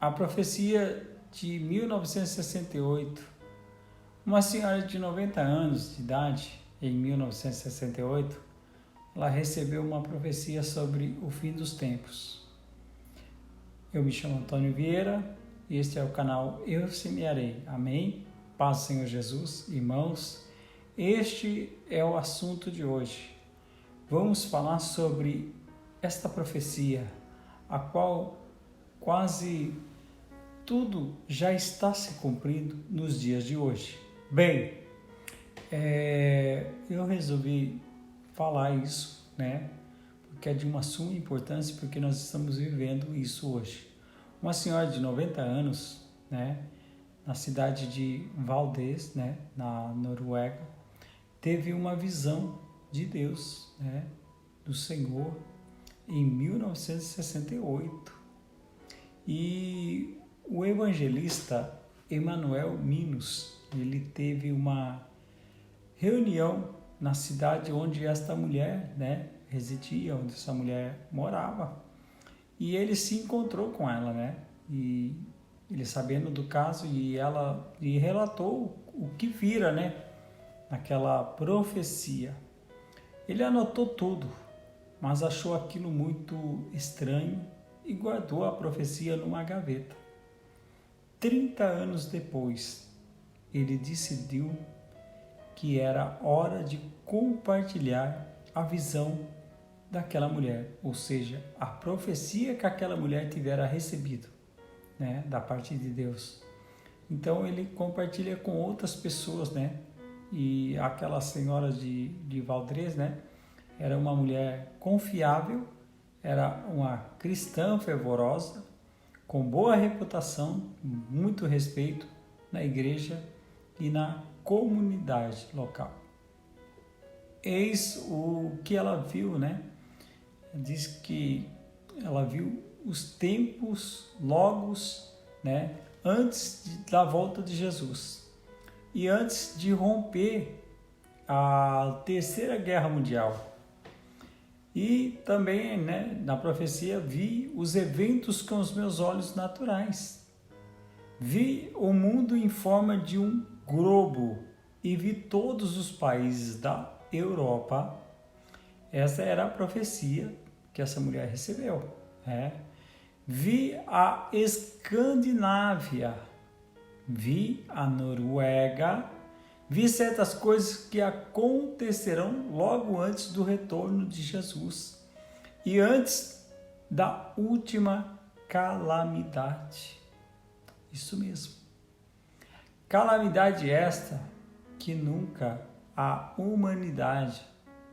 A profecia de 1968. Uma senhora de 90 anos de idade, em 1968, ela recebeu uma profecia sobre o fim dos tempos. Eu me chamo Antônio Vieira e este é o canal Eu Semearei. Amém? Paz, Senhor Jesus. Irmãos, este é o assunto de hoje. Vamos falar sobre esta profecia, a qual quase tudo já está se cumprindo nos dias de hoje. Bem, eu resolvi falar isso, porque é de uma suma importância, porque nós estamos vivendo isso hoje. Uma senhora de 90 anos, na cidade de Valdez, na Noruega, teve uma visão de Deus, do Senhor, em 1968. E o evangelista Emanuel Minos, ele teve uma reunião na cidade onde esta mulher, residia, onde essa mulher morava. E ele se encontrou com ela, e ele sabendo do caso, e relatou o que vira, naquela profecia. Ele anotou tudo, mas achou aquilo muito estranho e guardou a profecia numa gaveta. 30 anos depois, ele decidiu que era hora de compartilhar a visão daquela mulher, ou seja, a profecia que aquela mulher tivera recebido, da parte de Deus. Então ele compartilha com outras pessoas, e aquela senhora de Valdez, era uma mulher confiável, era uma cristã fervorosa, com boa reputação, muito respeito na igreja e na comunidade local. Eis o que ela viu, Diz que ela viu os tempos longos, antes da volta de Jesus e antes de romper a Terceira Guerra Mundial. E também, na profecia, vi os eventos com os meus olhos naturais. Vi o mundo em forma de um globo e vi todos os países da Europa. Essa era a profecia que essa mulher recebeu. Vi a Escandinávia, vi a Noruega, vi certas coisas que acontecerão logo antes do retorno de Jesus e antes da última calamidade. Isso mesmo. Calamidade esta que nunca a humanidade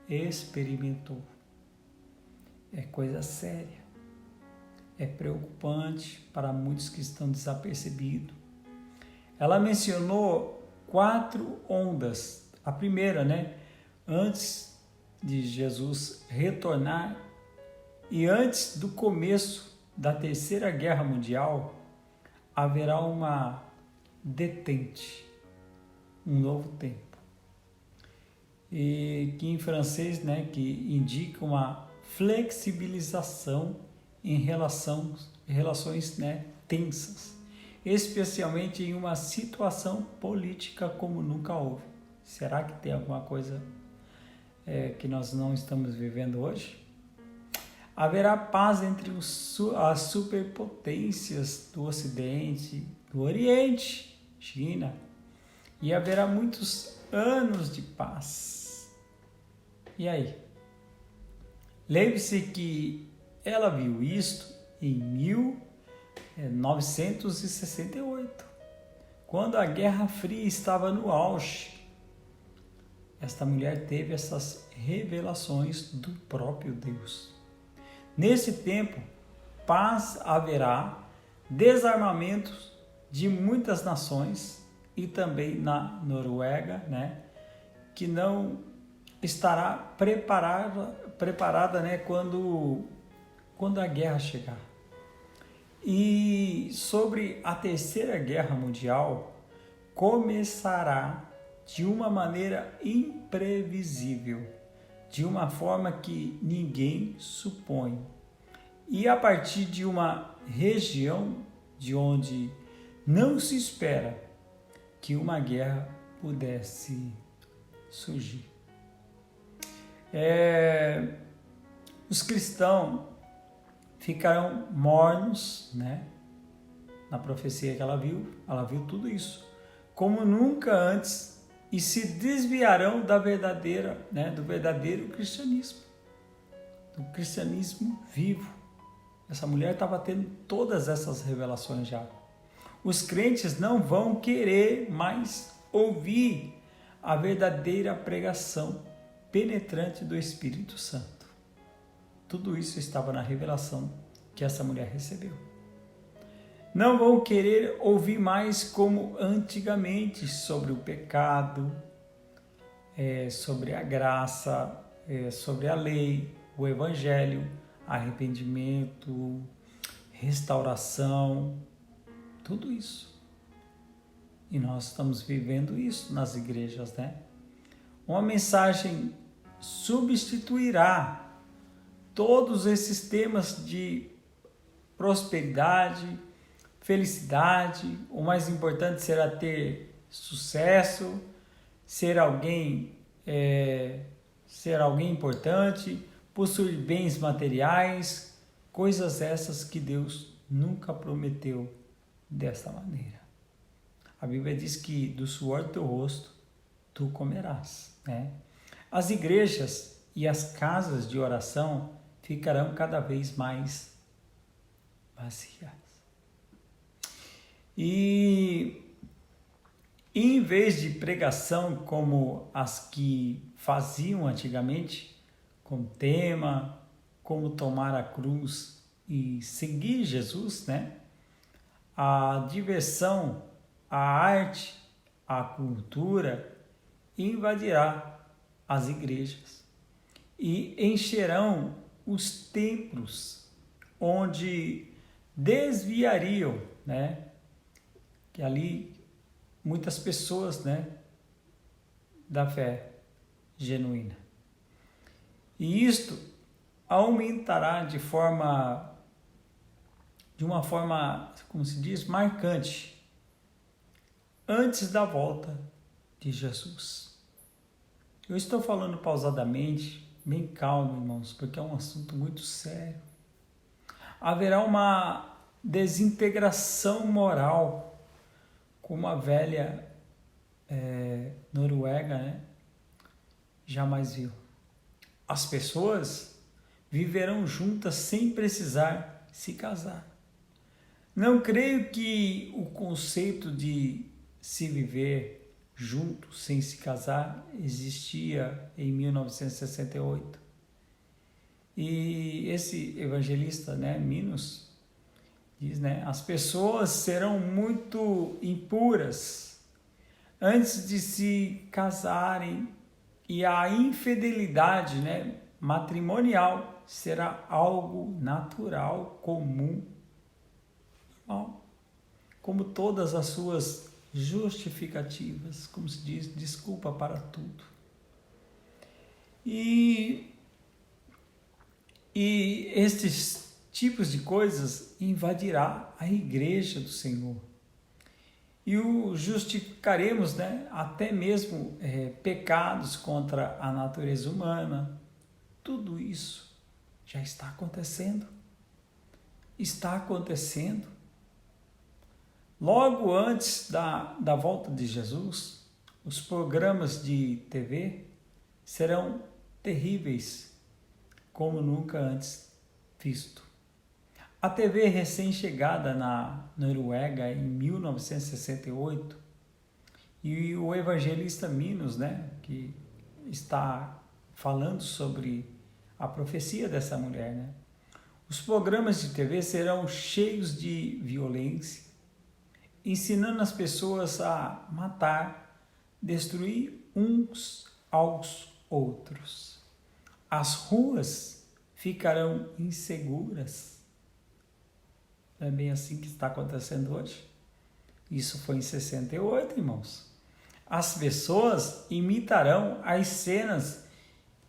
experimentou. É coisa séria. É preocupante para muitos que estão desapercebidos. Ela mencionou 4 ondas. A primeira, antes de Jesus retornar e antes do começo da Terceira Guerra Mundial, haverá uma detente, um novo tempo. E que em francês, que indica uma flexibilização em relações tensas, especialmente em uma situação política como nunca houve. Será que tem alguma coisa que nós não estamos vivendo hoje? Haverá paz entre as superpotências do Ocidente, do Oriente, China, e haverá muitos anos de paz. E aí? Lembre-se que ela viu isto em 1968, quando a Guerra Fria estava no auge. Esta mulher teve essas revelações do próprio Deus. Nesse tempo, paz haverá, desarmamento de muitas nações e também na Noruega, que não estará preparada, quando a guerra chegar. E sobre a Terceira Guerra Mundial, começará de uma maneira imprevisível, de uma forma que ninguém supõe, e a partir de uma região de onde não se espera que uma guerra pudesse surgir. Os cristãos ficarão mornos, né? Na profecia que ela viu tudo isso, como nunca antes, e se desviarão da verdadeira, né, do verdadeiro cristianismo, do cristianismo vivo. Essa mulher estava tendo todas essas revelações já. Os crentes não vão querer mais ouvir a verdadeira pregação penetrante do Espírito Santo. Tudo isso estava na revelação que essa mulher recebeu. Não vão querer ouvir mais como antigamente sobre o pecado, sobre a graça, sobre a lei, o evangelho, arrependimento, restauração, tudo isso. E nós estamos vivendo isso nas igrejas, né? Uma mensagem substituirá todos esses temas de prosperidade, felicidade. O mais importante será ter sucesso, ser alguém importante, possuir bens materiais, coisas essas que Deus nunca prometeu dessa maneira. A Bíblia diz que do suor do teu rosto tu comerás, né? As igrejas e as casas de oração ficarão cada vez mais vazias. E em vez de pregação como as que faziam antigamente, com tema, como tomar a cruz e seguir Jesus, né? A diversão, a arte, a cultura invadirá as igrejas e encherão os templos, onde desviariam, né? Que ali muitas pessoas, né, da fé genuína. E isto aumentará de uma forma, como se diz, marcante, antes da volta de Jesus. Eu estou falando pausadamente, bem calmo, irmãos, porque é um assunto muito sério. Haverá uma desintegração moral, como a velha Noruega, né, jamais viu. As pessoas viverão juntas sem precisar se casar. Não creio que o conceito de se viver junto sem se casar existia em 1968. E esse evangelista, né, Minos, diz, né, as pessoas serão muito impuras antes de se casarem, e a infidelidade, né, matrimonial será algo natural, comum, como todas as suas justificativas, como se diz, desculpa para tudo. E estes tipos de coisas invadirá a igreja do Senhor. E o justificaremos, né, até mesmo pecados contra a natureza humana. Tudo isso já está acontecendo. Está acontecendo. Logo antes da volta de Jesus, os programas de TV serão terríveis, como nunca antes visto. A TV recém-chegada na Noruega em 1968, e o evangelista Minos, né, que está falando sobre a profecia dessa mulher, né? Os programas de TV serão cheios de violência, ensinando as pessoas a matar, destruir uns aos outros. As ruas ficarão inseguras. Não é bem assim que está acontecendo hoje? Isso foi em 68, irmãos. As pessoas imitarão as cenas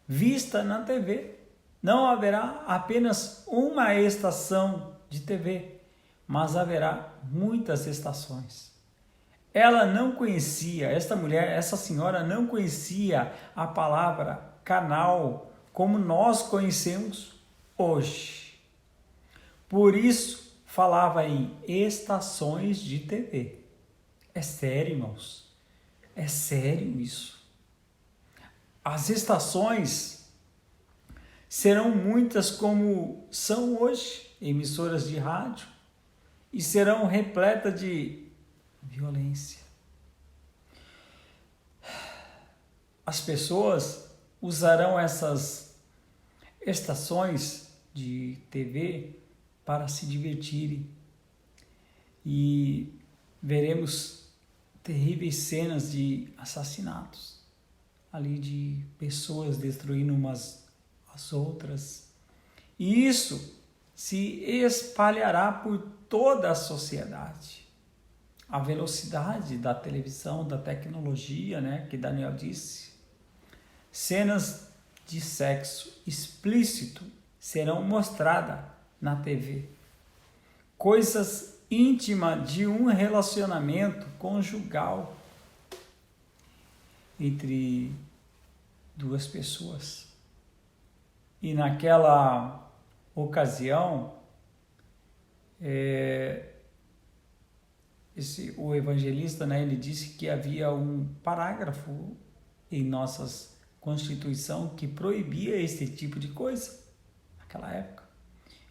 vistas na TV. Não haverá apenas uma estação de TV, mas haverá muitas estações. Ela não conhecia, essa senhora não conhecia a palavra canal como nós conhecemos hoje. Por isso, falava em estações de TV. É sério, irmãos. É sério isso. As estações serão muitas como são hoje, emissoras de rádio, e serão repletas de violência. As pessoas usarão essas estações de TV para se divertirem e veremos terríveis cenas de assassinatos, ali de pessoas destruindo umas as outras. E isso se espalhará por toda a sociedade. A velocidade da televisão, da tecnologia, né, que Daniel disse. Cenas de sexo explícito serão mostradas na TV. Coisas íntimas de um relacionamento conjugal entre duas pessoas. E naquela ocasião, o evangelista, né, ele disse que havia um parágrafo em nossas Constituição que proibia esse tipo de coisa naquela época.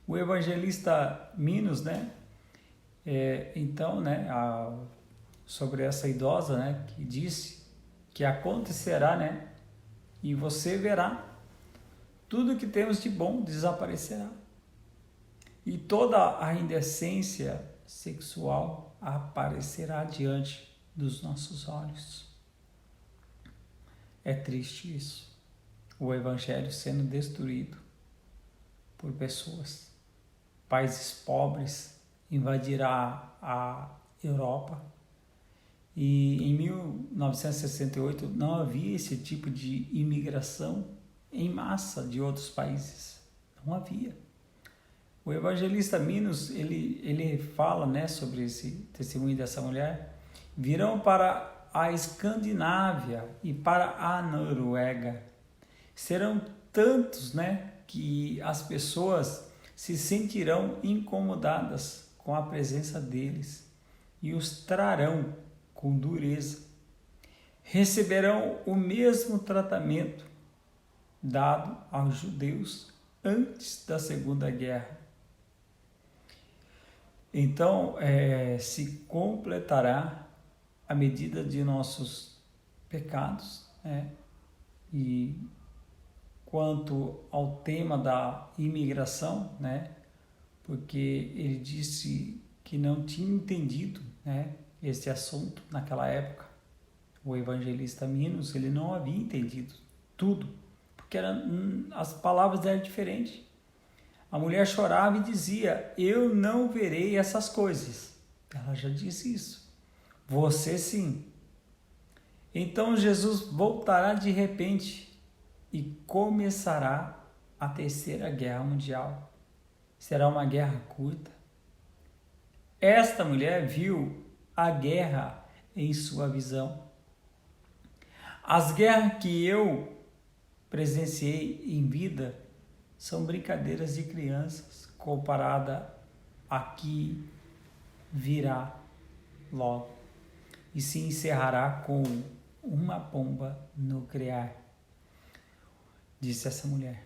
O evangelista Minos, né, então, né, sobre essa idosa, né, que disse que acontecerá, né, e você verá tudo que temos de bom desaparecerá e toda a indecência sexual aparecerá diante dos nossos olhos. É triste isso, o evangelho sendo destruído por pessoas. Países pobres invadirá a Europa e em 1968 não havia esse tipo de imigração em massa de outros países, não havia. O evangelista Minos, ele fala, né, sobre esse testemunho dessa mulher. Virão para a Escandinávia e para a Noruega. Serão tantos, né, que as pessoas se sentirão incomodadas com a presença deles e os trarão com dureza. Receberão o mesmo tratamento dado aos judeus antes da Segunda Guerra. Então, se completará a medida de nossos pecados, né? E quanto ao tema da imigração, né? Porque ele disse que não tinha entendido, né, esse assunto naquela época. O evangelista Minos, ele não havia entendido tudo, porque as palavras eram diferentes. A mulher chorava e dizia: eu não verei essas coisas. Ela já disse isso. Você sim. Então Jesus voltará de repente e começará a Terceira Guerra Mundial. Será uma guerra curta. Esta mulher viu a guerra em sua visão. As guerras que eu presenciei em vida são brincadeiras de crianças comparada a que virá logo e se encerrará com uma bomba nuclear, disse essa mulher.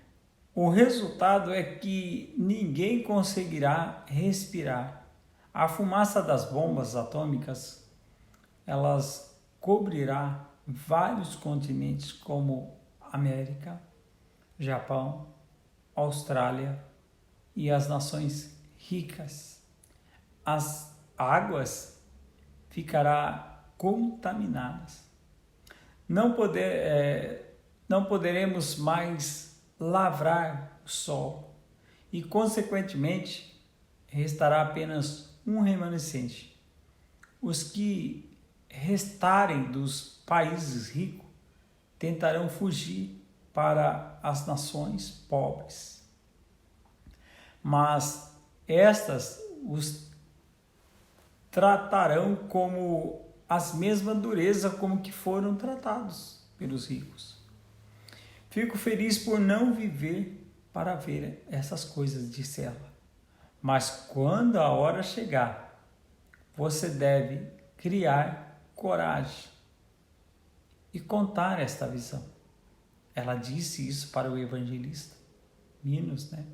O resultado é que ninguém conseguirá respirar. A fumaça das bombas atômicas, elas cobrirá vários continentes como América, Japão, Austrália e as nações ricas. As águas ficarão contaminadas. Não poderemos mais lavrar o sol e, consequentemente, restará apenas um remanescente. Os que restarem dos países ricos tentarão fugir para as nações pobres. Mas estas os tratarão como as mesmas durezas como que foram tratados pelos ricos. Fico feliz por não viver para ver essas coisas, disse ela. Mas quando a hora chegar, você deve criar coragem e contar esta visão. Ela disse isso para o evangelista Minos, né?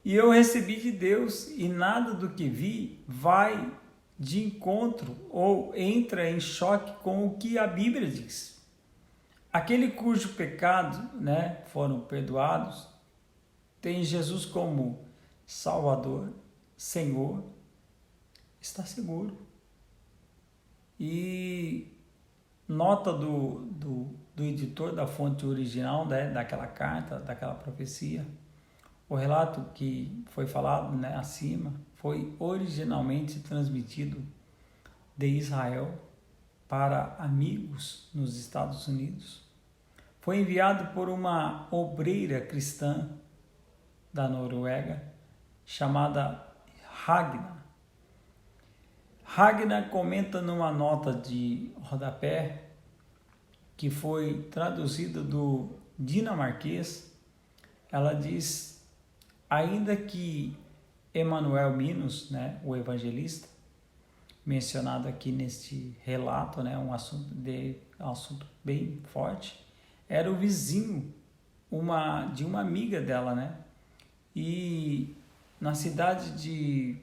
E eu recebi de Deus, e nada do que vi vai de encontro ou entra em choque com o que a Bíblia diz. Aquele cujo pecados, né, foram perdoados, tem Jesus como Salvador, Senhor, está seguro. E nota do editor da fonte original, né, daquela carta, daquela profecia, o relato que foi falado, né, acima foi originalmente transmitido de Israel para amigos nos Estados Unidos. Foi enviado por uma obreira cristã da Noruega chamada Ragna. Ragna comenta numa nota de rodapé que foi traduzida do dinamarquês. Ela diz: ainda que Emanuel Minos, né, o evangelista, mencionado aqui neste relato, né, um assunto bem forte, era o vizinho de uma amiga dela, né? E na cidade de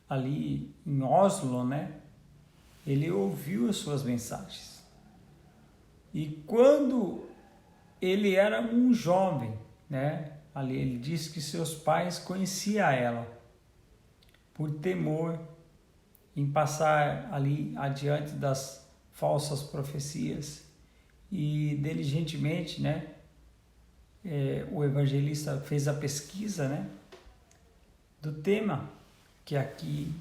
ali em Oslo, né, ele ouviu as suas mensagens. E quando ele era um jovem, né, ali ele disse que seus pais conheciam ela por temor em passar ali adiante das falsas profecias, e diligentemente, né, o evangelista fez a pesquisa, né, do tema que aqui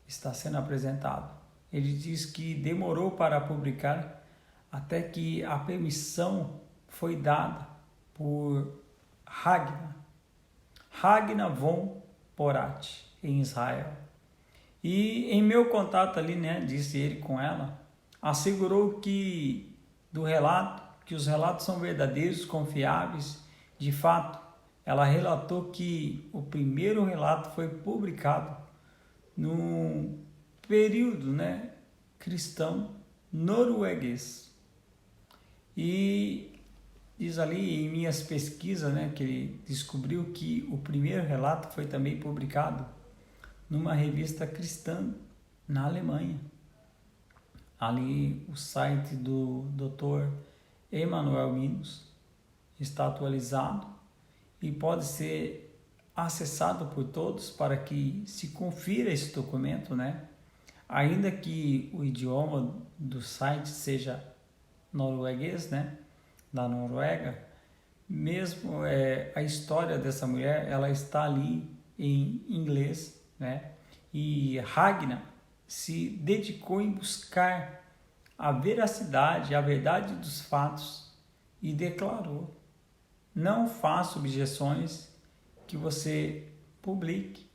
está sendo apresentado. Ele diz que demorou para publicar até que a permissão foi dada por Ragna von Porat, em Israel. E em meu contato ali, né, disse ele com ela, assegurou que os relatos são verdadeiros, confiáveis. De fato, ela relatou que o primeiro relato foi publicado num período, né, cristão norueguês. E diz ali em minhas pesquisas, né, que ele descobriu que o primeiro relato foi também publicado numa revista cristã na Alemanha. Ali o site do Dr. Emanuel Minos está atualizado e pode ser acessado por todos para que se confira esse documento, né? Ainda que o idioma do site seja norueguês, né, da Noruega, mesmo a história dessa mulher, ela está ali em inglês, né? E Ragna se dedicou em buscar a veracidade, a verdade dos fatos e declarou: não faço objeções que você publique,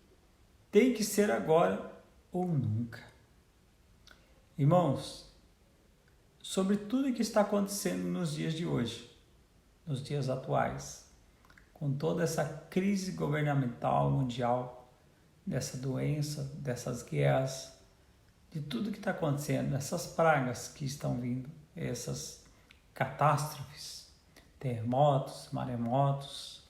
tem que ser agora ou nunca. Irmãos, sobre tudo que está acontecendo nos dias de hoje, nos dias atuais, com toda essa crise governamental mundial, dessa doença, dessas guerras, de tudo que está acontecendo, essas pragas que estão vindo, essas catástrofes, terremotos, maremotos,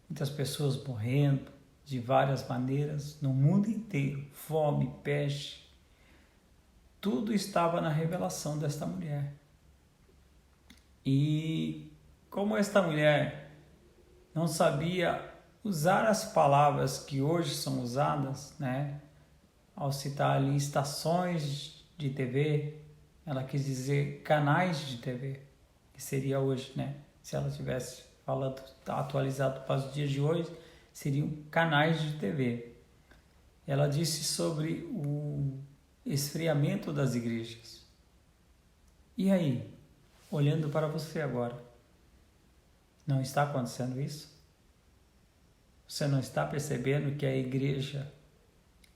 muitas pessoas morrendo de várias maneiras no mundo inteiro, fome, peste, tudo estava na revelação desta mulher. E como esta mulher não sabia usar as palavras que hoje são usadas, né? Ao citar ali estações de TV, ela quis dizer canais de TV, que seria hoje, né? Se ela tivesse falando atualizado para os dias de hoje, seriam canais de TV. Ela disse sobre o esfriamento das igrejas. E aí, olhando para você agora, não está acontecendo isso? Você não está percebendo que a igreja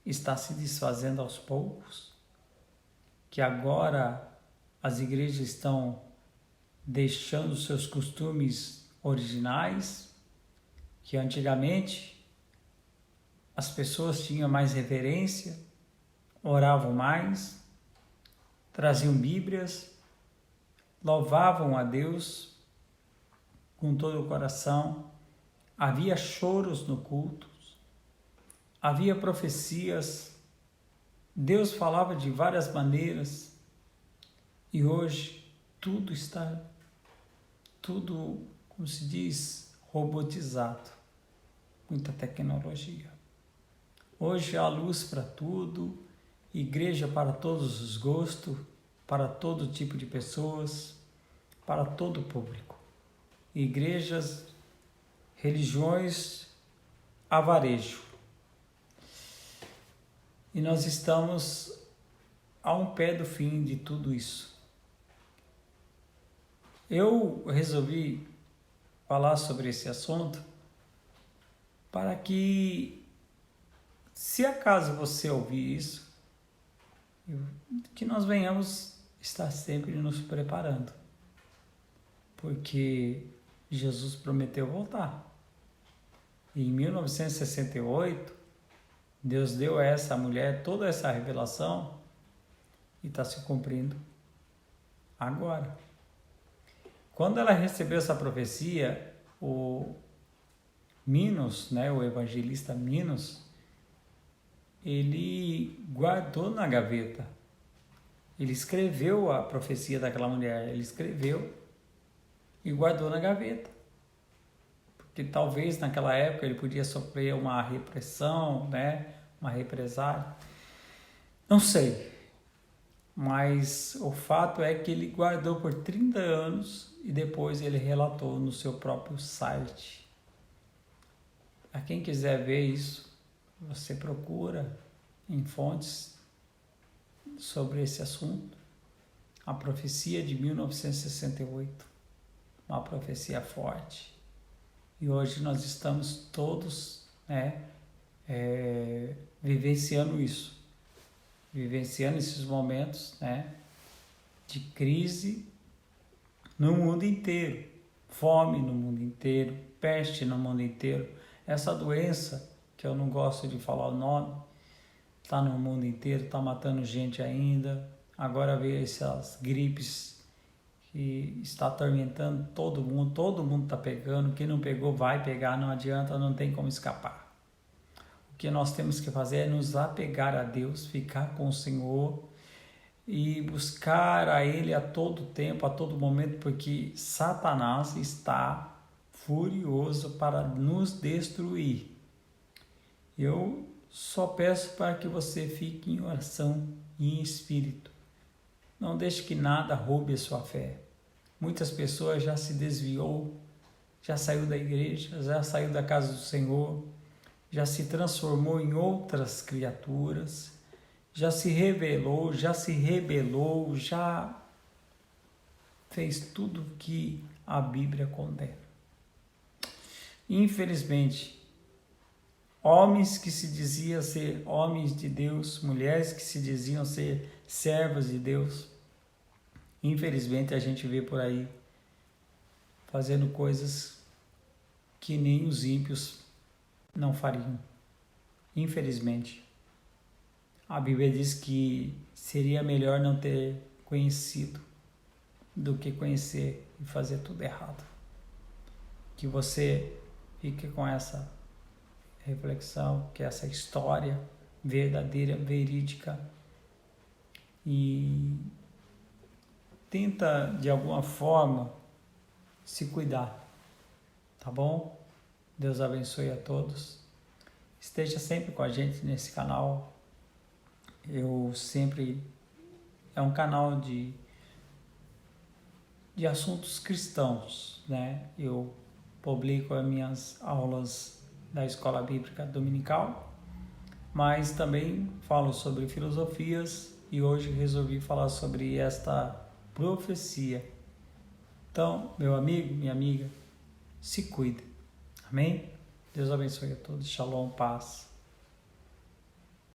está se desfazendo aos poucos, que agora as igrejas estão deixando seus costumes originais, que antigamente as pessoas tinham mais reverência, oravam mais, traziam Bíblias, louvavam a Deus com todo o coração, havia choros no culto, havia profecias, Deus falava de várias maneiras e hoje tudo, como se diz, robotizado, muita tecnologia. Hoje há luz para tudo, igreja para todos os gostos, para todo tipo de pessoas, para todo o público. Igrejas, religiões a varejo. E nós estamos a um pé do fim de tudo isso. Eu resolvi falar sobre esse assunto para que, se acaso você ouvir isso, que nós venhamos estar sempre nos preparando, porque Jesus prometeu voltar. E em 1968, Deus deu a essa mulher toda essa revelação e está se cumprindo agora. Quando ela recebeu essa profecia, o Minos, o evangelista Minos, ele guardou na gaveta. Ele escreveu a profecia daquela mulher, ele escreveu e guardou na gaveta. Porque talvez naquela época ele podia sofrer uma repressão, uma represália. Não sei. Mas o fato é que ele guardou por 30 anos e depois ele relatou no seu próprio site. A quem quiser ver isso, você procura em fontes sobre esse assunto. A profecia de 1968, uma profecia forte. E hoje nós estamos todos vivenciando isso. Vivenciando esses momentos de crise no mundo inteiro, fome no mundo inteiro, peste no mundo inteiro. Essa doença, que eu não gosto de falar o nome, está no mundo inteiro, está matando gente ainda. Agora veio essas gripes que está atormentando todo mundo está pegando. Quem não pegou vai pegar, não adianta, não tem como escapar. O que nós temos que fazer é nos apegar a Deus, ficar com o Senhor e buscar a Ele a todo tempo, a todo momento, porque Satanás está furioso para nos destruir. Eu só peço para que você fique em oração e em espírito. Não deixe que nada roube a sua fé. Muitas pessoas já se desviou, já saiu da igreja, já saiu da casa do Senhor, já se transformou em outras criaturas, já se rebelou, já fez tudo que a Bíblia condena. Infelizmente, homens que se diziam ser homens de Deus, mulheres que se diziam ser servas de Deus, infelizmente a gente vê por aí fazendo coisas que nem os ímpios não fariam. Infelizmente, a Bíblia diz que seria melhor não ter conhecido do que conhecer e fazer tudo errado. Que você fique com essa reflexão, que essa história verdadeira, verídica, e tenta de alguma forma se cuidar, tá bom? Deus abençoe a todos. Esteja sempre com a gente nesse canal. É um canal de assuntos cristãos, Eu publico as minhas aulas da Escola Bíblica Dominical, mas também falo sobre filosofias e hoje resolvi falar sobre esta profecia. Então, meu amigo, minha amiga, se cuide. Amém? Deus abençoe a todos. Shalom, paz.